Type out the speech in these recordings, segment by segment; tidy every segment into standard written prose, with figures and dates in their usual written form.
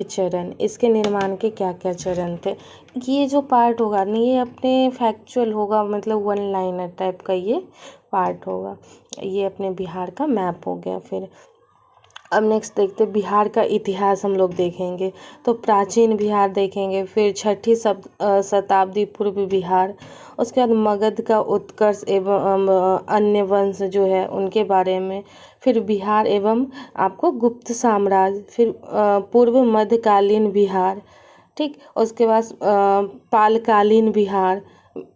चरण, इसके निर्माण के क्या क्या चरण थे। ये जो पार्ट होगा ना ये अपने फैक्चुअल होगा, मतलब वन लाइनर टाइप का ये पार्ट होगा। ये अपने बिहार का मैप हो गया। फिर अब नेक्स्ट देखते हैं बिहार का इतिहास हम लोग देखेंगे। तो प्राचीन बिहार देखेंगे, फिर छठी शताब्दी पूर्व बिहार, उसके बाद मगध का उत्कर्ष एवं अन्य वंश जो है उनके बारे में, फिर बिहार एवं आपको गुप्त साम्राज्य, फिर पूर्व मध्यकालीन बिहार, ठीक। उसके बाद पालकालीन बिहार,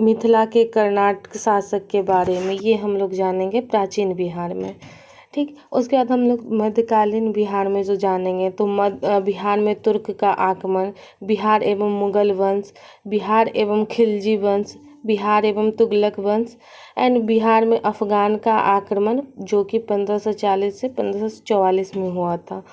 मिथिला के कर्नाटक शासक के बारे में, ये हम लोग जानेंगे प्राचीन बिहार में, ठीक। उसके बाद हम लोग मध्यकालीन बिहार में जो जानेंगे तो बिहार में तुर्क का आक्रमण, बिहार एवं मुगल वंश, बिहार एवं खिलजी वंश, बिहार एवं तुगलक वंश, एंड बिहार में अफगान का आक्रमण जो कि 1540 से 1544 में हुआ था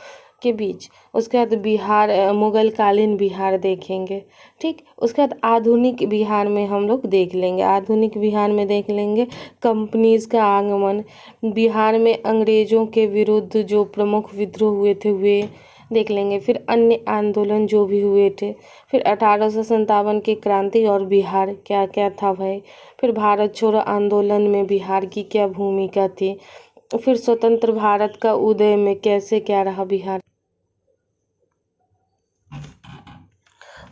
के बीच। उसके बाद बिहार मुगल कालीन बिहार देखेंगे, ठीक। उसके बाद आधुनिक बिहार में हम लोग देख लेंगे, आधुनिक बिहार में देख लेंगे कंपनीज का आगमन, बिहार में अंग्रेजों के विरुद्ध जो प्रमुख विद्रोह हुए थे वे देख लेंगे, फिर अन्य आंदोलन जो भी हुए थे, फिर 1857 की क्रांति और बिहार क्या क्या था भाई, फिर भारत छोड़ो आंदोलन में बिहार की क्या भूमिका थी, फिर स्वतंत्र भारत का उदय में कैसे क्या रहा बिहार।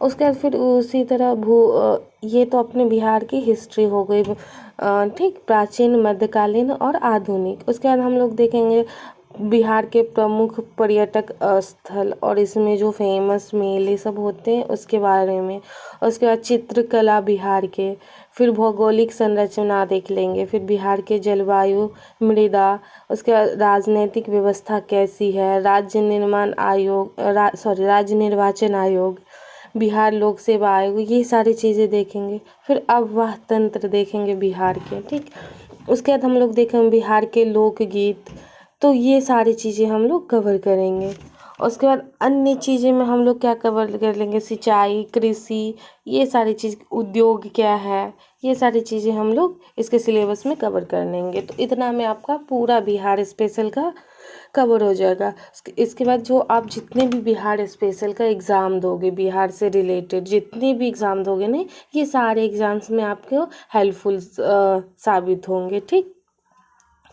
उसके बाद फिर उसी तरह ये तो अपने बिहार की हिस्ट्री हो गई, ठीक, प्राचीन, मध्यकालीन और आधुनिक। उसके बाद हम लोग देखेंगे बिहार के प्रमुख पर्यटक स्थल और इसमें जो फेमस मेले सब होते हैं उसके बारे में। उसके बाद चित्रकला बिहार के, फिर भौगोलिक संरचना देख लेंगे, फिर बिहार के जलवायु, मृदा, उसके बाद राजनीतिक व्यवस्था कैसी है, राज्य निर्वाचन आयोग, बिहार लोक सेवा आयोग, ये सारी चीज़ें देखेंगे। फिर अफवाह तंत्र देखेंगे बिहार के, ठीक। उसके बाद हम लोग देखेंगे बिहार के लोकगीत, तो ये सारी चीज़ें हम लोग कवर करेंगे। उसके बाद अन्य चीज़ें में हम लोग क्या कवर कर लेंगे, सिंचाई, कृषि, ये सारी चीज़, उद्योग क्या है, ये सारी चीज़ें हम लोग इसके सिलेबस में कवर कर लेंगे। तो इतना में आपका पूरा बिहार स्पेशल का कवर हो जाएगा। इसके बाद जो आप जितने भी बिहार स्पेशल का एग्ज़ाम दोगे, बिहार से रिलेटेड जितने भी एग्ज़ाम दोगे ना, ये सारे एग्ज़ाम्स में आपको हेल्पफुल साबित होंगे, ठीक।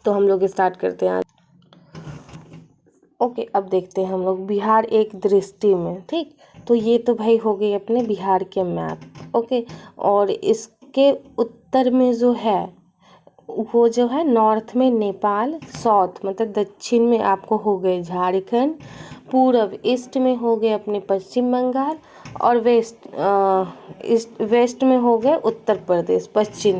तो हम लोग स्टार्ट करते हैं। ओके, अब देखते हैं हम लोग बिहार एक दृष्टि में, ठीक। तो ये तो भाई हो गई अपने बिहार के मैप, ओके। और इसके उत्तर में जो है वो जो है नॉर्थ में नेपाल, साउथ मतलब दक्षिण में आपको हो गए झारखंड, पूर्व ईस्ट में हो गए अपने पश्चिम बंगाल, और वेस्ट में हो गए उत्तर प्रदेश, पश्चिम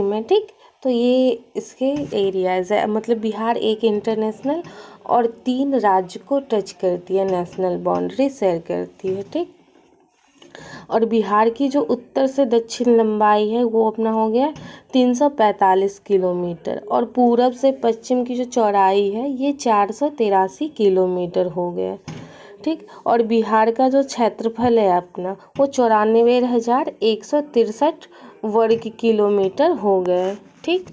में, ठीक। तो ये इसके एरियाज़ है, मतलब बिहार एक इंटरनेशनल और 3 राज्य को टच करती है, नेशनल बाउंड्री शेयर करती है, ठीक। और बिहार की जो उत्तर से दक्षिण लंबाई है वो अपना हो गया 345 किलोमीटर, और पूरब से पश्चिम की जो चौड़ाई है ये 483 किलोमीटर हो गया, ठीक। और बिहार का जो क्षेत्रफल है अपना वो 94,163 वर्ग किलोमीटर हो गए, ठीक।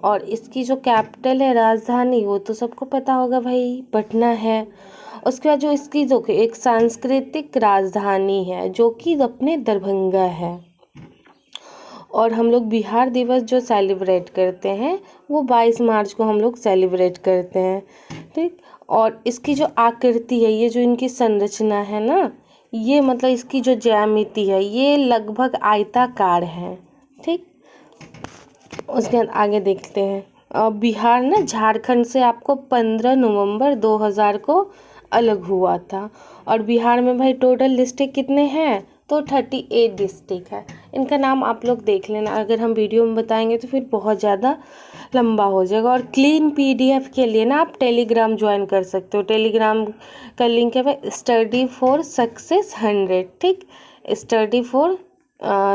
और इसकी जो कैपिटल है, राजधानी, वो तो सबको पता होगा भाई, पटना है। उसके बाद जो इसकी जो एक सांस्कृतिक राजधानी है जो कि अपने दरभंगा है। और हम लोग बिहार दिवस जो सेलिब्रेट करते हैं वो 22 मार्च को हम लोग सेलिब्रेट करते हैं, ठीक। और इसकी जो आकृति है, ये जो इनकी संरचना है ना, ये मतलब इसकी जो ज्यामिति है ये लगभग आयताकार है, ठीक। उसके बाद आगे देखते हैं। बिहार ना झारखंड से आपको 15 नवंबर 2000 को अलग हुआ था। और बिहार में भाई टोटल डिस्ट्रिक्ट कितने हैं, तो 38 डिस्ट्रिक्ट है। इनका नाम आप लोग देख लेना, अगर हम वीडियो में बताएंगे तो फिर बहुत ज़्यादा लंबा हो जाएगा। और क्लीन पीडीएफ के लिए ना आप टेलीग्राम ज्वाइन कर सकते हो, टेलीग्राम का लिंक है भाई स्टडी फॉर सक्सेस 100, ठीक। स्टडी फॉर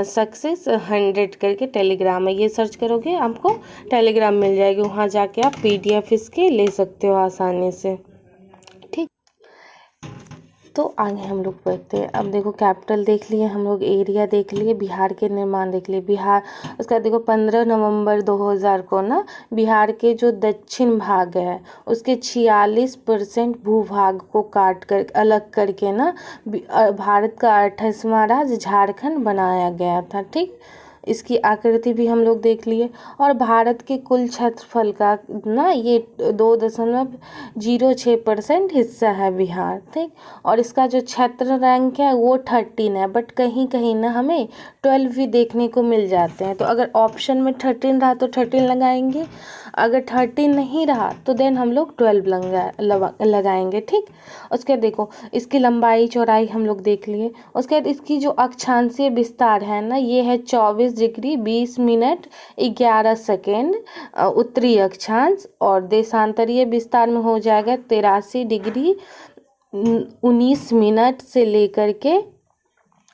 सक्सेस 100 करके टेलीग्राम है, ये सर्च करोगे आपको टेलीग्राम मिल जाएगी, वहाँ जाके आप पीडीएफ इसके ले सकते हो आसानी से, ठीक। तो आगे हम लोग बढ़ते हैं। अब देखो कैपिटल देख लिए हम लोग, एरिया देख लिए, बिहार के निर्माण देख लिए। बिहार, उसका देखो 15 नवंबर 2000 को ना बिहार के जो दक्षिण भाग है उसके 46% भूभाग को काट कर अलग करके ना भारत का 28वां राज्य झारखंड बनाया गया था। ठीक, इसकी आकृति भी हम लोग देख लिए। और भारत के कुल क्षेत्रफल का ना ये 2.06% हिस्सा है बिहार। ठीक, और इसका जो क्षेत्र रैंक है वो 13 है, बट कहीं कहीं ना हमें 12 भी देखने को मिल जाते हैं। तो अगर ऑप्शन में 13 रहा तो 13 लगाएंगे, अगर 13 नहीं रहा तो देन हम लोग 12 लगाएंगे। ठीक, उसके बाद देखो इसकी लंबाई चौड़ाई हम लोग देख लिए। उसके बाद इसकी जो अक्षांशीय विस्तार है ना ये है 24 डिग्री 20 मिनट 11 सेकेंड उत्तरी अक्षांश, और देशांतरीय विस्तार में हो जाएगा 83 डिग्री 19 मिनट से लेकर के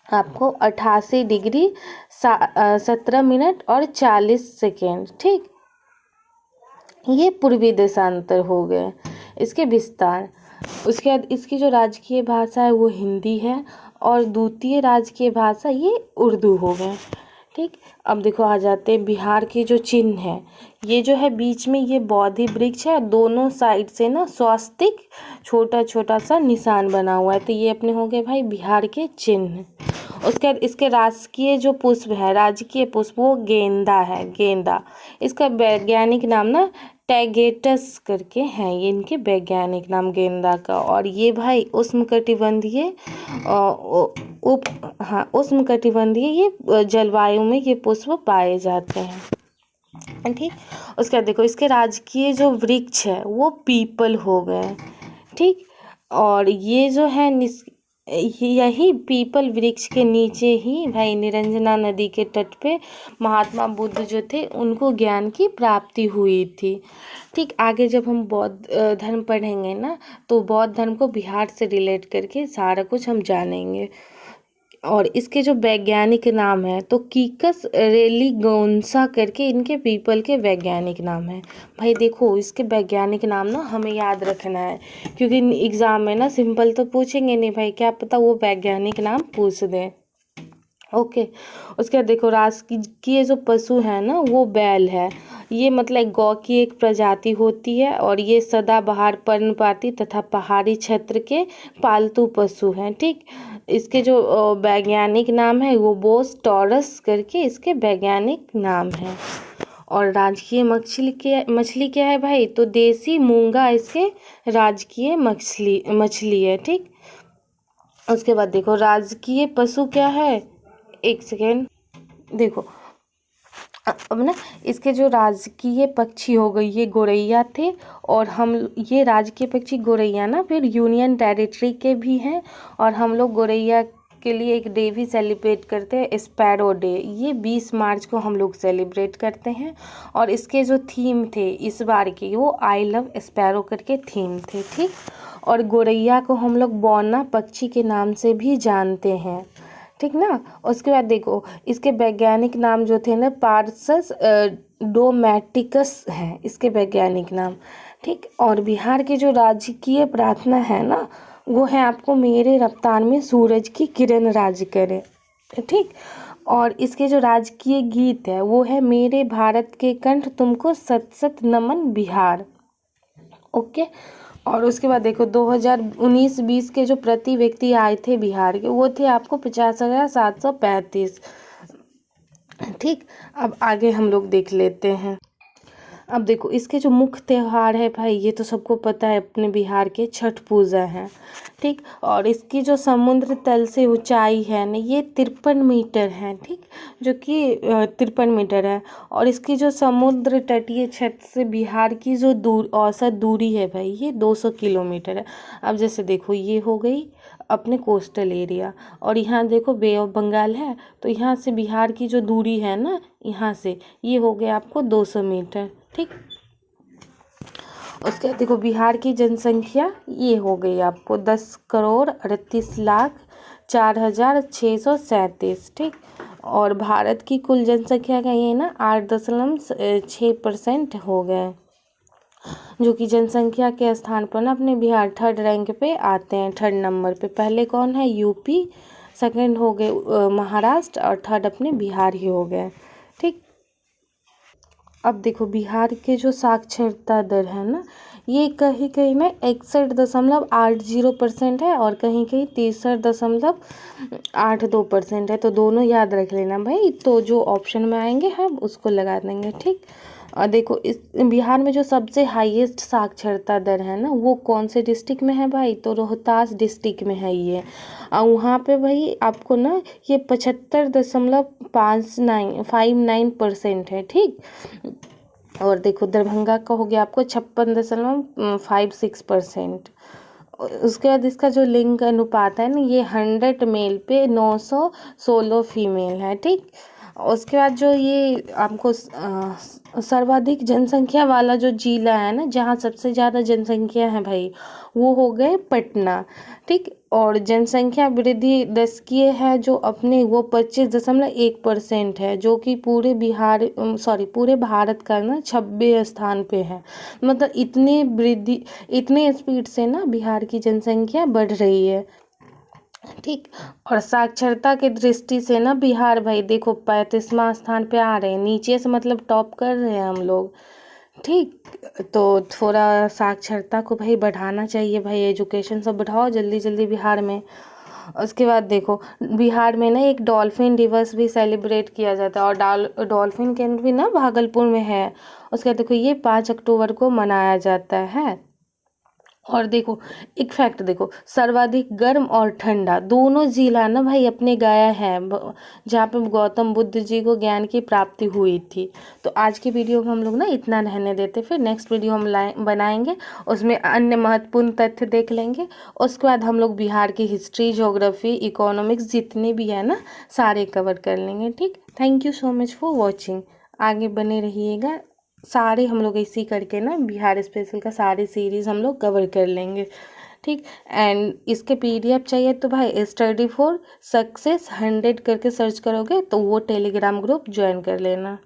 आपको 88 डिग्री 17 मिनट और 40 सेकेंड। ठीक, ये पूर्वी देशांतर हो गए इसके विस्तार। उसके बाद इसकी जो राजकीय भाषा है वो हिंदी है, और द्वितीय राजकीय भाषा ये उर्दू हो गए। ठीक, अब देखो आ जाते हैं बिहार के जो चिन्ह है। ये जो है बीच में ये बोधि वृक्ष है, दोनों साइड से ना स्वास्तिक छोटा छोटा सा निशान बना हुआ है। तो ये अपने हो गए भाई बिहार के चिन्ह। उसके बाद इसके राजकीय जो पुष्प है, राजकीय पुष्प वो गेंदा है, गेंदा। इसका वैज्ञानिक नाम ना टैगेटस करके हैं, ये इनके वैज्ञानिक नाम गेंदा का। और ये भाई उष्णकटिबंधीय उष्णकटिबंधीय ये जलवायु में ये पुष्प पाए जाते हैं। ठीक, उसके बाद देखो इसके राजकीय जो वृक्ष है वो पीपल हो गए। ठीक, और ये जो है यही पीपल वृक्ष के नीचे ही भाई निरंजना नदी के तट पे महात्मा बुद्ध जो थे उनको ज्ञान की प्राप्ति हुई थी। ठीक, आगे जब हम बौद्ध धर्म पढ़ेंगे ना तो बौद्ध धर्म को बिहार से रिलेट करके सारा कुछ हम जानेंगे। और इसके जो वैज्ञानिक नाम है तो कीकस रेलिगोन्सा करके इनके पीपल के वैज्ञानिक नाम है। भाई देखो इसके वैज्ञानिक नाम ना हमें याद रखना है, क्योंकि एग्जाम में ना सिंपल तो पूछेंगे नहीं भाई, क्या पता वो वैज्ञानिक नाम पूछ दें। ओके, उसके बाद देखो राजकीय जो पशु है ना वो बैल है। ये मतलब गौ की एक प्रजाति होती है, और ये सदाबहार पर्णपाती तथा पहाड़ी क्षेत्र के पालतू पशु हैं। ठीक, इसके जो वैज्ञानिक नाम है वो बोस टॉरस करके इसके वैज्ञानिक नाम है। और राजकीय मछली क्या है भाई, तो देसी मूंगा इसके राजकीय मछली है। ठीक, उसके बाद देखो राजकीय पशु क्या है, एक सेकेंड देखो। अब ना इसके जो राजकीय पक्षी हो गई ये गोरैया थे, और हम ये राजकीय पक्षी गोरैया ना फिर यूनियन टेरिटरी के भी हैं, और हम लोग गोरैया के लिए एक डे भी सेलिब्रेट करते हैं, स्पैरो डे। ये 20 मार्च को हम लोग सेलिब्रेट करते हैं। और इसके जो थीम थे इस बार की वो आई लव स्पैरो करके थीम थे। ठीक, और गोरैया को हम लोग बौना पक्षी के नाम से भी जानते हैं। ठीक ना, उसके बाद देखो इसके वैज्ञानिक नाम जो थे ना पार्सस डोमेटिकस हैं इसके वैज्ञानिक नाम। ठीक, और बिहार की जो राजकीय प्रार्थना है ना वो है आपको मेरे रफ्तार में सूरज की किरण राज करे। ठीक, और इसके जो राजकीय गीत है वो है मेरे भारत के कंठ तुमको सत सत नमन बिहार। ओके, और उसके बाद देखो 2019-20 के जो प्रति व्यक्ति आए थे बिहार के वो थे आपको 50,735। ठीक, अब आगे हम लोग देख लेते हैं। अब देखो इसके जो मुख्य त्यौहार है भाई ये तो सबको पता है, अपने बिहार के छठ पूजा है। ठीक, और इसकी जो समुद्र तल से ऊंचाई है ना ये 53 मीटर है। ठीक, जो कि 53 मीटर है। और इसकी जो समुद्र तटीय क्षेत्र से बिहार की जो औसत दूरी है भाई ये 200 किलोमीटर है। अब जैसे देखो ये हो गई अपने कोस्टल एरिया, और यहाँ देखो बे ऑफ बंगाल है, तो यहाँ से बिहार की जो दूरी है ना यहाँ से ये हो गया आपको 200 मीटर। ठीक, उसके बाद देखो बिहार की जनसंख्या ये हो गई आपको 10,38,04,637। ठीक, और भारत की कुल जनसंख्या का ये ना 8.6% हो गए। जो कि जनसंख्या के स्थान पर ना अपने बिहार थर्ड रैंक पे आते हैं, थर्ड नंबर पे। पहले कौन है? यूपी, सेकंड हो गए महाराष्ट्र, और थर्ड अपने बिहार ही हो गए। ठीक। अब देखो बिहार के जो साक्षरता दर है ना, ये कहीं कहीं ना 61.80% है और कहीं कहीं 63.82% है। तो दोनों याद रख लेना भाई। तो जो ऑप्शन में आएंगे हम उसको लगा देंगे। ठीक। और देखो इस बिहार में जो सबसे हाईएस्ट साक्षरता दर है ना, वो कौन से डिस्ट्रिक्ट में है भाई? तो रोहतास डिस्ट्रिक्ट में है ये। और वहाँ पे भाई आपको ना ये 75.59% है। ठीक। और देखो दरभंगा का हो गया आपको 56.56%। उसके बाद इसका जो लिंग अनुपात है ना, ये 100 मेल पे 916 फीमेल है। ठीक। उसके बाद जो ये आपको सर्वाधिक जनसंख्या वाला जो जिला है ना, जहाँ सबसे ज़्यादा जनसंख्या है भाई, वो हो गए पटना। ठीक। और जनसंख्या वृद्धि दशकीय है जो अपने, वो 25.1% है, जो कि पूरे बिहार पूरे भारत का ना 26 स्थान पे है। मतलब इतने वृद्धि, इतने स्पीड से ना बिहार की जनसंख्या बढ़ रही है। ठीक। और साक्षरता की दृष्टि से ना बिहार भाई देखो 35वां स्थान पे आ रहे हैं, नीचे से मतलब टॉप कर रहे हैं हम लोग। ठीक। तो थोड़ा साक्षरता को भाई बढ़ाना चाहिए भाई, एजुकेशन सब बढ़ाओ जल्दी जल्दी बिहार में। उसके बाद देखो बिहार में ना एक डॉल्फिन दिवस भी सेलिब्रेट किया जाता है, और डॉल्फिन केंद्र भी ना भागलपुर में है। उसके बाद देखो ये 5 अक्टूबर को मनाया जाता है। और देखो एक फैक्ट देखो, सर्वाधिक गर्म और ठंडा दोनों जिला ना भाई अपने गया है, जहाँ पे गौतम बुद्ध जी को ज्ञान की प्राप्ति हुई थी। तो आज की वीडियो में हम लोग ना इतना रहने देते, फिर नेक्स्ट वीडियो हम बनाएंगे, उसमें अन्य महत्वपूर्ण तथ्य देख लेंगे। उसके बाद हम लोग बिहार की हिस्ट्री, ज्योग्राफी, इकोनॉमिक्स जितने भी है ना सारे कवर कर लेंगे। ठीक। Thank you so much for watching. आगे बने रहिएगा। सारे हम लोग इसी करके ना बिहार स्पेशल का सारी सीरीज़ हम लोग कवर कर लेंगे। ठीक। एंड इसके PDF चाहिए तो भाई स्टडी फॉर सक्सेस 100 करके सर्च करोगे तो वो टेलीग्राम ग्रुप ज्वाइन कर लेना।